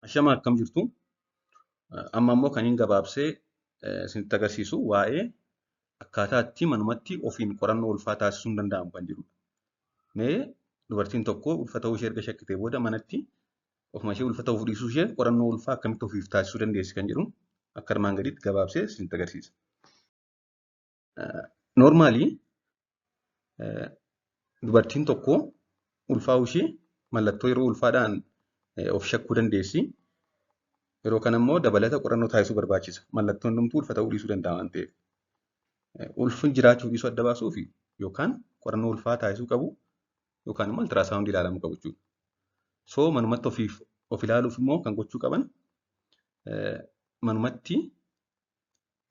Ashama akkam jirtu amma immoo kan hin gabaabsee isinitti agarsiisu waa'ee akkaataa itti manumatti ofiin qorannoo ulfaa taasisuu hin danda'amu kan jirudha. Mee dubartiin tokko ulfa ta'uu ishee erga shakkitee booda manatti ofuma ishee ulfa ta'uuf dhiisuu ishee qorannoo ulfaa akkamitti ofiif taasisuu dandeessi kan jedhu akka armaan gadiitti gabaabsee isinitti agarsiisa. Noormaalii dubartiin tokko ulfaa'uu ishee mallattoo yeroo ulfaadhaan of shakkuu dandeessi. Yeroo kana immoo dabalata qorannoo taasisuu barbaachisa. Mallattoon hundumtuu ulfa ta'uu dhiisuu danda'a waan ta'eef. Ulfi jiraachuu dhiisuu adda baasuuf yookaan qorannoo ulfaa taasisuu qabu yookaan immoo altiraasawundii ilaalamuu qabu jechuudha. So manumatti of ilaaluuf immoo kan gochuu qaban manumatti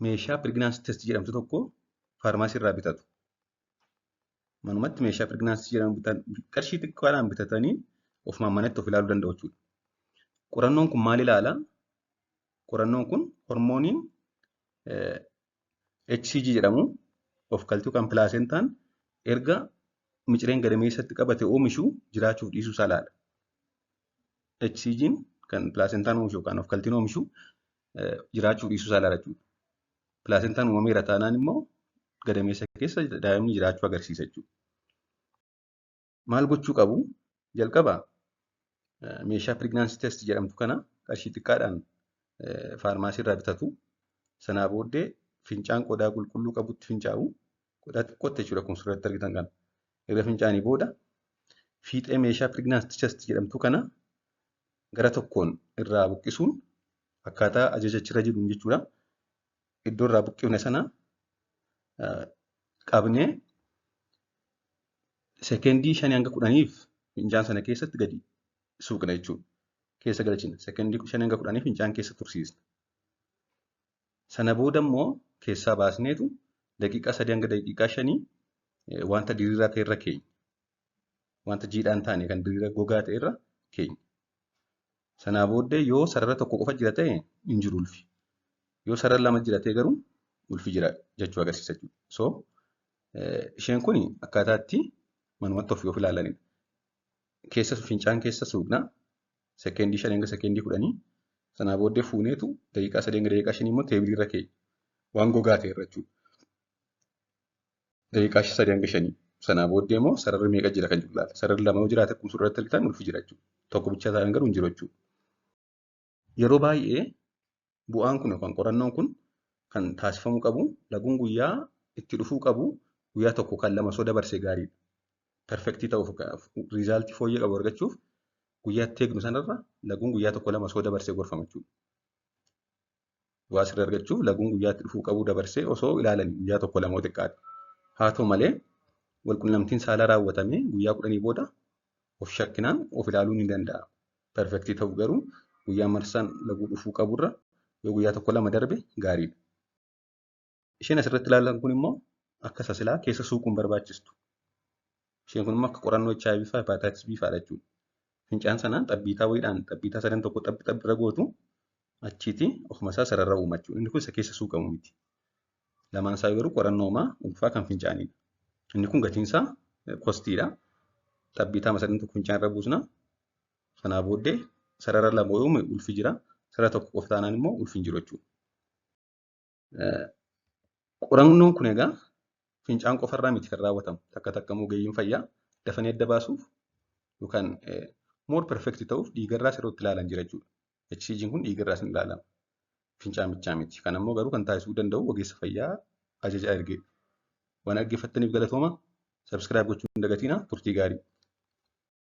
meeshaa piriginaansi test jedhamtu tokko faarmaasii irraa bitatu. Manumatti meeshaa piriginaansi jedhamu qarshii xiqqaadhaan bitatanii ofumaan manatti of ilaaluu danda'u jechuudha. Qorannoon kun maal ilaalaa? Qorannoon kun hormooniin HCG jedhamu of kaltuu kan pilaasentaan erga micireen gadameessatti qabate oomishu jiraachuuf dhiisuu isaa ilaala. HCG'n kan pilaasentaan oomishu yookaan of kaltiin oomishu jiraachuuf dhiisuu isaa ilaala jechuudha. Pilaasentaan uumameera taanaan immoo gadameessa keessa daa'imni jiraachuu agarsiisa jechuudha. Maal gochuu qabu? Jalqaba meeshaa piriginaansi test jedhamtu kana qarshii xiqqaadhaan faarmaasii irraa bitatu. Sanaa booddee fincaan qodaa qulqulluu qabutti fincaa'u. Qodaa xiqqootti jechuudha kun suuratti argitan kana. Erga fincaanii booda fiixee meeshaa piriginaansi test jedhamtu kana gara tokkoon irraa buqqisuun akkaataa ajaja achirra jiruun jechuudha. Iddoo irraa buqqifne sana qabnee sekeendii 5-10 fincaan sana keessatti gadi suuqna jechuudha. Keessa galchina. Sekeendii 5-10 fincaan keessa tursiisna. Sana booda immoo keessaa baasneetu daqiiqaa 3-5 wanta diriiraa ta'e irra keenya. Wanta jiidhaan taane kan diriira gogaa ta'e irra keenya. Sanaa booddee yoo sarara tokko qofa jira ta'e hin jiru ulfi. Yoo sarara lama jira ta'e garuu ulfi jira jechuu agarsiisa jechuudha. So isheen kun akkaataa itti manumatti of ilaalanidha. Fincaan keessa suuqna. Sekeendii 5-10 sanaa booddee fuuneetu daqiiqaa 3-5 immoo teebilii irra keenya. Waan gogaa ta'e irra jechuudha. Daqiiqaa 3-5 sanaa booddee immoo sararri meeqa jira kan jiru laata. Sararri lama yoo jiraate akkuma suuratti argitan ulfi jira jechuudha. Tokko bicha ta'an garuu hin jiru jechuudha. Yeroo baay'ee bu'aan kun yookaan qorannoon kun kan taasifamuu qabu laguun guyyaa itti dhufuu qabu guyyaa tokko kan lama soo dabarsee gaariidha. Perfektii ta'uuf riizaaltii fooyyee qabu argachuuf guyyaatti eegnu sanarra laguun guyyaa tokko lama soo dabarsee gorfama jechuudha. Bu'aa sirrii argachuuf laguun guyyaatti dhufuu qabu dabarsee osoo ilaalanii guyyaa tokko lama xiqqaadha. Haa ta'u malee walqunnamtiin saalaa raawwatamee guyyaa 10 booda of shakkinaan of ilaaluun ni danda'a. Perfektii ta'uuf garuu guyyaa marsaan laguu dhufuu qaburra yoo guyyaa tokko lama darbe gaariidha. Isheen asirratti ilaalan kun immoo akka sasilaa keessa suuquun barbaachistu. Isheen kun immoo akka qorannoo HIV fi hepatitis B fa'aadha jechuudha. Fincaan sanaan xabbiitaa wayiidhaan xabbiitaa sadan tokko xabbi irra gootu achiiti ofuma isaa sarara uuma jechuudha. Inni kun isa keessa suuqamu miti. Lamaan isaa garuu qorannoomaa ulfaa kan fincaanidha. Inni kun gatiin isaa kostiidha. Xabbiitaa sadan tokko fincaan irra buusna. Sanaa booddee sarara lama uume ulfi jira. Sarara tokko qofa taanaan immoo ulfi hin jiru jechuudha. Qorannoon kun egaa fincaan qofarraa miti kan raawwatamu. Takka takka ogeeyyiin fayyaa dafanii adda baasuuf yookaan more perfect ta'uuf dhiigarraa sirriitti ilaalan jira jechuudha. HCG'n kun dhiigarraa sin ilaalama. Fincaan bichaa miti. Kan ammoo garuu kan taasisuu danda'u ogeessa fayyaa ajaja ergee. Waan dhaggeeffattaniif galatooma. Subscribe gochuun hin dagatinaa. Turtii gaarii.